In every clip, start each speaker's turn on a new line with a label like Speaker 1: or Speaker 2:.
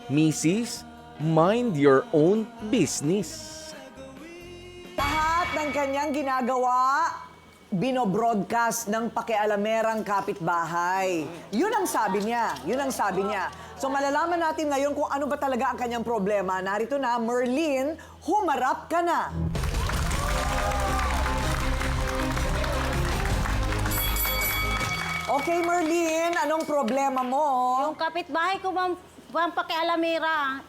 Speaker 1: Mrs., mind your own business.
Speaker 2: Lahat ng kanyang ginagawa, binobroadcast ng pakialamerang kapitbahay. Yun ang sabi niya. Yun ang sabi niya. So malalaman natin ngayon kung ano ba talaga ang kanyang problema. Narito na, Merlin, humarap ka na. Okay, Merlin, anong problema mo?
Speaker 3: Yung kapitbahay ko, ma'am, pakialamera,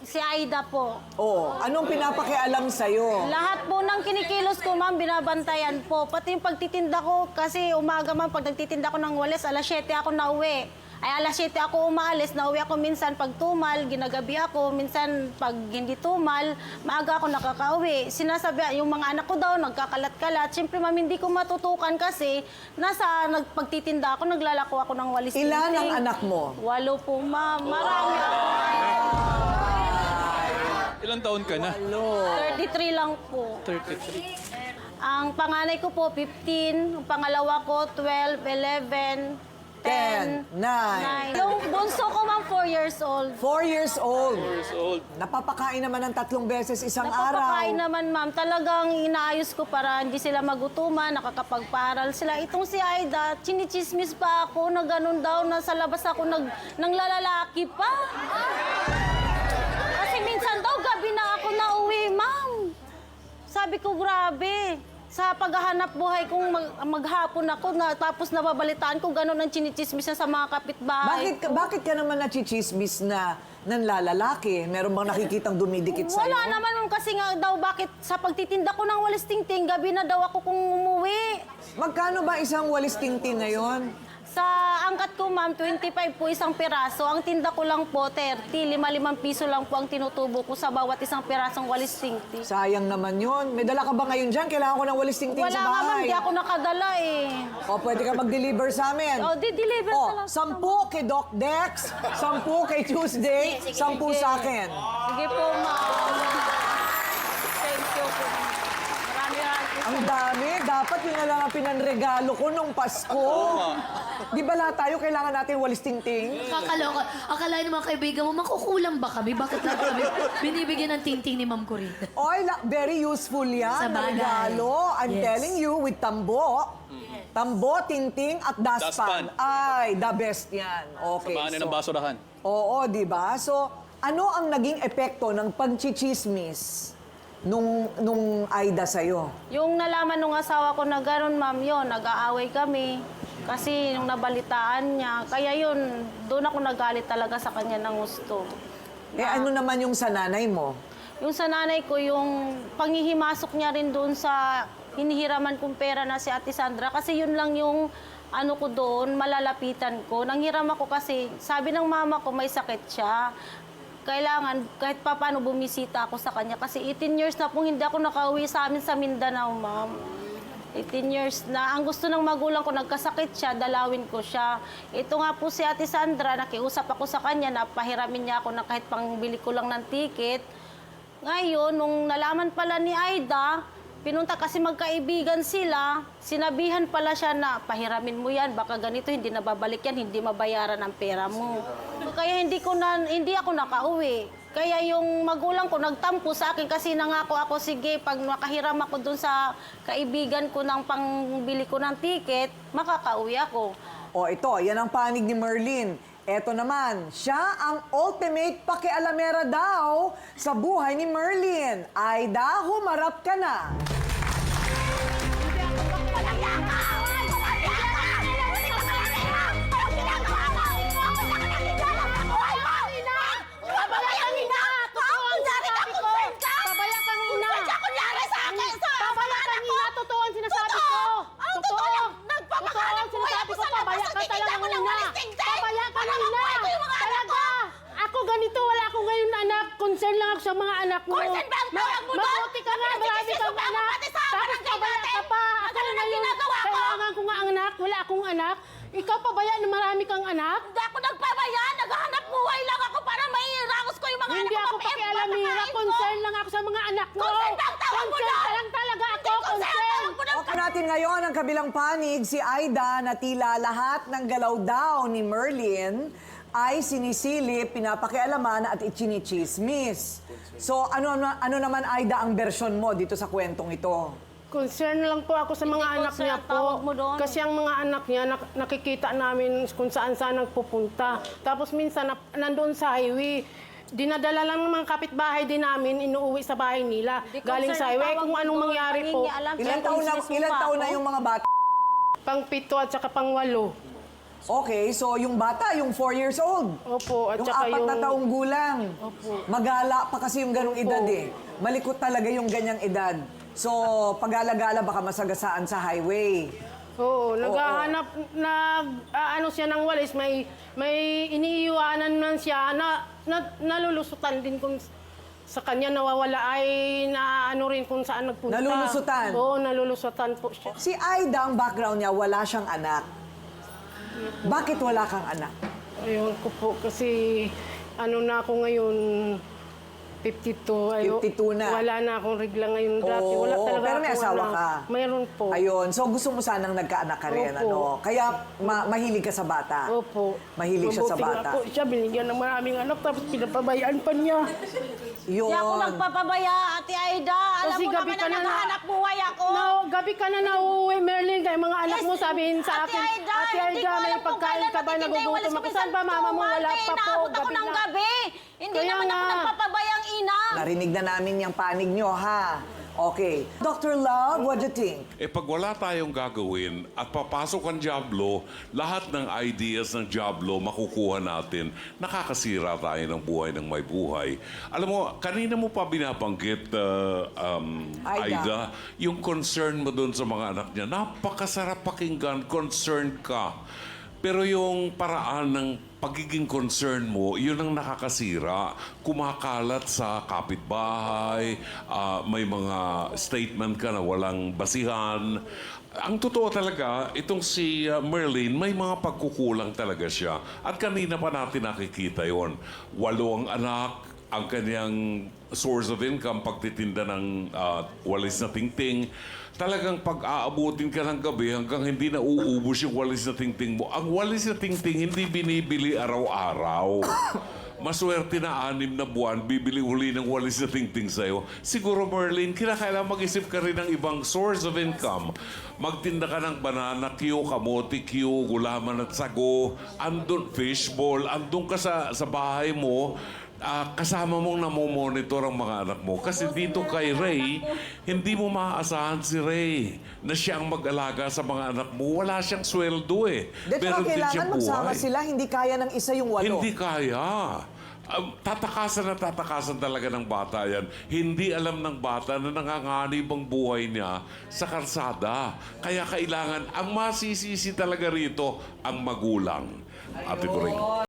Speaker 3: si Aida po.
Speaker 2: Oh, anong pinapakialam sa'yo?
Speaker 3: Lahat po ng kinikilos ko, ma'am, binabantayan po. Pati yung pagtitinda ko, kasi umaga, ma'am, pag nagtitinda ko ng walis, alas 7 ako nauwi. Ay, alas 7 ako umaalis, nauwi ako minsan pag tumal, ginagabi ako, minsan pag hindi tumal, maaga ako nakakauwi. Sinasabi, yung mga anak ko daw, nagkakalat-kalat. Siyempre, ma'am, hindi ko matutukan kasi pagtitinda ako, naglalako ako ng walis.
Speaker 2: Ilan ang anak mo?
Speaker 3: 8 po, ma'am. Marami ako.
Speaker 4: Ilang taon ka na?
Speaker 3: 33 lang po.
Speaker 4: 33.
Speaker 3: Ang panganay ko po, 15. Ang pangalawa ko, 12, 11, 10,
Speaker 2: 10, 9.
Speaker 3: 9. Yung bunso ko, ma'am, 4 years old.
Speaker 2: 4 years old.
Speaker 4: Years old.
Speaker 2: Napapakain naman ng 3 beses isang
Speaker 3: Napapakain
Speaker 2: araw.
Speaker 3: naman, ma'am. Talagang inaayos ko para hindi sila magutuman, nakakapagparal sila. Itong si Aida, chinichismis pa ako na ganun daw, na sa labas ako nang lalalaki pa. Kasi minsan daw, gabi na ako nauwi, ma'am. Sabi ko, grabe. Sa paghahanap buhay kong maghapon ako, tapos nababalitaan ko gano'n ang chinichismis na sa mga kapitbahay.
Speaker 2: Bakit ka naman nachichismis na nanlalalaki? Meron bang nakikitang dumidikit sa'yo?
Speaker 3: Wala naman, ma'am, kasi nga daw bakit sa pagtitinda ko ng walis tingting, gabi na daw ako kung umuwi.
Speaker 2: Magkano ba isang walis tingting ngayon?
Speaker 3: Sa angkat ko, ma'am, 25 po isang piraso. Ang tinda ko lang po, 30. 5 piso lang po ang tinutubo ko sa bawat isang pirasong walis tingting.
Speaker 2: Sayang naman yun. May dala ka ba ngayon dyan? Kailangan ko ng walis tingting
Speaker 3: Wala
Speaker 2: sa
Speaker 3: nga, ma'am,
Speaker 2: bahay.
Speaker 3: di ako nakadala eh.
Speaker 2: O, pwede ka mag-deliver sa amin.
Speaker 3: O, di-deliver
Speaker 2: O,
Speaker 3: ka lang.
Speaker 2: 10 kay Doc Dex, 10 kay Tuesday, 10 sa akin.
Speaker 3: Sige po, ma'am. Thank you po. Marami.
Speaker 2: Ang dami. Dapat yun na lang ang pinanregalo ko nung Pasko. Di ba lahat tayo kailangan natin walis tingting?
Speaker 5: Kakaloka. Akalain ng mga kaibigan mo, makukulang ba kami? Bakit lang kami binibigyan ng ting-ting ni Ma'am Corinne?
Speaker 2: Oy, very useful yan
Speaker 5: Sa
Speaker 2: na
Speaker 5: bagay.
Speaker 2: regalo. I'm
Speaker 5: Yes.
Speaker 2: telling you, with tambo, tingting at daspan.
Speaker 4: Daspan.
Speaker 2: Ay, the best yan. Okay.
Speaker 4: Samahanin ng basurahan.
Speaker 2: Oo, di ba? So, ano ang naging epekto ng pagchichismis nung Aida sa'yo?
Speaker 3: Yung nalaman nung asawa ko na gano'n, ma'am, yun, nag-aaway kami. Kasi nung nabalitaan niya, kaya yun, doon ako nagalit talaga sa kanya ng gusto.
Speaker 2: Ano naman yung sa nanay mo?
Speaker 3: Yung sa nanay ko, yung panghihimasok niya rin doon sa hinihiraman kong pera na si Ate Sandra. Kasi yun lang yung ano ko doon, malalapitan ko. Nanghiram ako kasi, sabi ng mama ko, may sakit siya. Kailangan, kahit pa paano bumisita ako sa kanya. Kasi 18 years na pong hindi ako nakauwi sa amin sa Mindanao, ma'am. 18 years na. Ang gusto ng magulang ko, nagkasakit siya, dalawin ko siya. Ito nga po si Ate Sandra, nakiusap ako sa kanya na pahiramin niya ako na kahit pangbili ko lang ng ticket. Ngayon, nung nalaman pala ni Aida, pinunta kasi magkaibigan sila, sinabihan pala siya na pahiramin mo yan, baka ganito, hindi nababalik yan, hindi mabayaran ang pera mo. Kaya hindi ako nakauwi. Kaya yung magulang ko nagtampo sa akin kasi nangako ako, sige, pag makahiram ako dun sa kaibigan ko ng pangbili ko ng ticket, makakauwi ako.
Speaker 2: O ito, yan ang panig ni Merlin. Eto naman, siya ang ultimate pakialamera daw sa buhay ni Merlin. Aida, humarap ka na.
Speaker 6: Concern lang ako sa mga anak mo.
Speaker 7: Concern ba ang tawag mo doon?
Speaker 6: Mabuti ka nga, marami kang anak. Tapos pabaya ka pa. Ako
Speaker 7: Ano na
Speaker 6: ngayon,
Speaker 7: ginagawa ko?
Speaker 6: kailangan ko nga ang anak. Wala akong anak. Ikaw pabaya na marami kang anak.
Speaker 7: Hindi ako nagpabaya. Naghahanap buhay lang ako para may rangos ko yung mga
Speaker 6: Hindi
Speaker 7: anak ko.
Speaker 6: ako pakialamira. Concern lang ako sa mga anak mo.
Speaker 7: Concern ba ang tawag mo
Speaker 6: Concern
Speaker 7: doon?
Speaker 6: ka lang talaga ako.
Speaker 7: Concern ang
Speaker 6: Concern.
Speaker 7: tawag mo doon.
Speaker 2: Okay natin ngayon ang kabilang panig, si Aida, na tila lahat ng galaw daw ni Merlin ay sinisilip, pinapakialaman at ichinichismis. So ano naman, Aida, ang version mo dito sa kwentong ito?
Speaker 6: Concern lang po ako sa mga
Speaker 3: Hindi,
Speaker 6: anak
Speaker 3: concern
Speaker 6: niya
Speaker 3: ang tawag mo
Speaker 6: po.
Speaker 3: doon.
Speaker 6: Kasi ang mga anak niya, nakikita namin kung saan nagpupunta. Tapos minsan, nandoon sa highway. Dinadala lang ng mga kapitbahay din namin, inuuwi sa bahay nila.
Speaker 3: Hindi,
Speaker 6: Galing
Speaker 3: concern
Speaker 6: sa
Speaker 3: ang
Speaker 6: highway,
Speaker 3: tawag
Speaker 6: kung
Speaker 3: mo
Speaker 6: anong
Speaker 3: doon.
Speaker 6: mangyari po.
Speaker 3: Pangingialam.
Speaker 2: Ilan taon na yung mga bata?
Speaker 6: Pang-7 at saka pang-8.
Speaker 2: Okay, so yung bata, yung 4 years old.
Speaker 6: Opo, at
Speaker 2: Yung
Speaker 6: saka
Speaker 2: 4 na taong gulang.
Speaker 6: Opo.
Speaker 2: Magala pa kasi yung ganong edad eh. Malikot talaga yung ganyang edad. So, pag-alagala baka masagasaan sa highway.
Speaker 6: Oo, naghahanap na ano siya ng walis, may iniiwanan man siya na nalulusutan din kung sa kanya nawawala ay na ano rin kung saan nagpunta.
Speaker 2: Nalulusutan?
Speaker 6: Oo, nalulusutan po siya.
Speaker 2: Si Aida, ang background niya, wala siyang anak. Bakit wala kang anak?
Speaker 6: Ayun ko po kasi ano na ako ngayon 52.
Speaker 2: 52 na.
Speaker 6: Wala na akong regla ngayon dati. Wala
Speaker 2: Oo,
Speaker 6: talaga
Speaker 2: pero may
Speaker 6: akong
Speaker 2: asawa
Speaker 6: anak.
Speaker 2: ka.
Speaker 6: Mayroon po.
Speaker 2: Ayun, so gusto mo sanang nagkaanak ka rin,
Speaker 6: Opo.
Speaker 2: ano? Kaya mahilig ka sa bata.
Speaker 6: Opo.
Speaker 2: Mahilig siya sa
Speaker 6: Mabuti nga
Speaker 2: bata.
Speaker 6: po siya, binigyan ng maraming anak tapos pinapabayaan pa niya.
Speaker 2: Yun.
Speaker 7: Hindi ako magpapabaya, Ate Aida. Alam
Speaker 6: Kasi
Speaker 7: mo
Speaker 6: gabi
Speaker 7: naman
Speaker 6: ka
Speaker 7: na
Speaker 6: na
Speaker 7: naghahanap buhay ako.
Speaker 6: Gabi ka na nauuwi, Merlin, kaya mga anak mo sabihin sa
Speaker 7: Ate
Speaker 6: akin,
Speaker 7: Aida,
Speaker 6: Ate
Speaker 7: hindi ko
Speaker 6: Aida, may
Speaker 7: alam kung
Speaker 6: pagkain
Speaker 7: kailan
Speaker 6: ka ba,
Speaker 7: matitinda yung walis
Speaker 6: nagugutom
Speaker 7: ko.
Speaker 6: ako. Saan ba mama mo? Wala pa po,
Speaker 7: Inaabot ako
Speaker 6: gabi
Speaker 7: ng
Speaker 6: na.
Speaker 7: gabi. Hindi
Speaker 6: Kaya
Speaker 7: naman ako
Speaker 6: nga.
Speaker 7: nagpapabayang ina.
Speaker 2: Narinig na namin yung panig nyo, ha? Okay. Dr. Love, what do you think?
Speaker 8: Pag wala tayong gagawin at papasok ang Diablo, lahat ng ideas ng Diablo makukuha natin, nakakasira tayo ng buhay ng may buhay. Alam mo, kanina mo pa binabanggit, Aida, yung concern mo doon sa mga anak niya, napakasarap pakinggan, concerned ka. Pero yung paraan ng pagiging concern mo, yun ang nakakasira. Kumakalat sa kapitbahay, may mga statement ka na walang basihan. Ang totoo talaga, itong si Merlin, may mga pagkukulang talaga siya. At kanina pa natin nakikita yon. 8 ang anak, ang kanyang source of income, pagtitinda ng walis na tingting. Talagang pag-aabutin ka ng gabi hanggang hindi na uubos yung walis na tingting mo. Ang walis na tingting hindi binibili araw-araw. Maswerte na 6 na buwan, bibili uli ng walis na tingting sa'yo. Siguro, Merlin, kinakailangan mag-isip ka rin ng ibang source of income. Magtinda ka ng banana Q, kamote Q, gulaman at sago, andun fishball, andun ka sa bahay mo, kasama mong namomonitor ang mga anak mo. Kasi dito kay Ray, hindi mo maaasahan si Ray na siya ang mag-alaga sa mga anak mo. Wala siyang sweldo eh.
Speaker 2: Dito
Speaker 8: Meron din
Speaker 2: kailangan
Speaker 8: siyang
Speaker 2: magsama
Speaker 8: buhay.
Speaker 2: sila, hindi kaya ng isa yung 8.
Speaker 8: Hindi kaya. Tatakasan talaga ng bata yan. Hindi alam ng bata na nanganganib ang buhay niya sa karsada. Kaya kailangan, ang masisisi talaga rito, ang magulang. Ate Coring.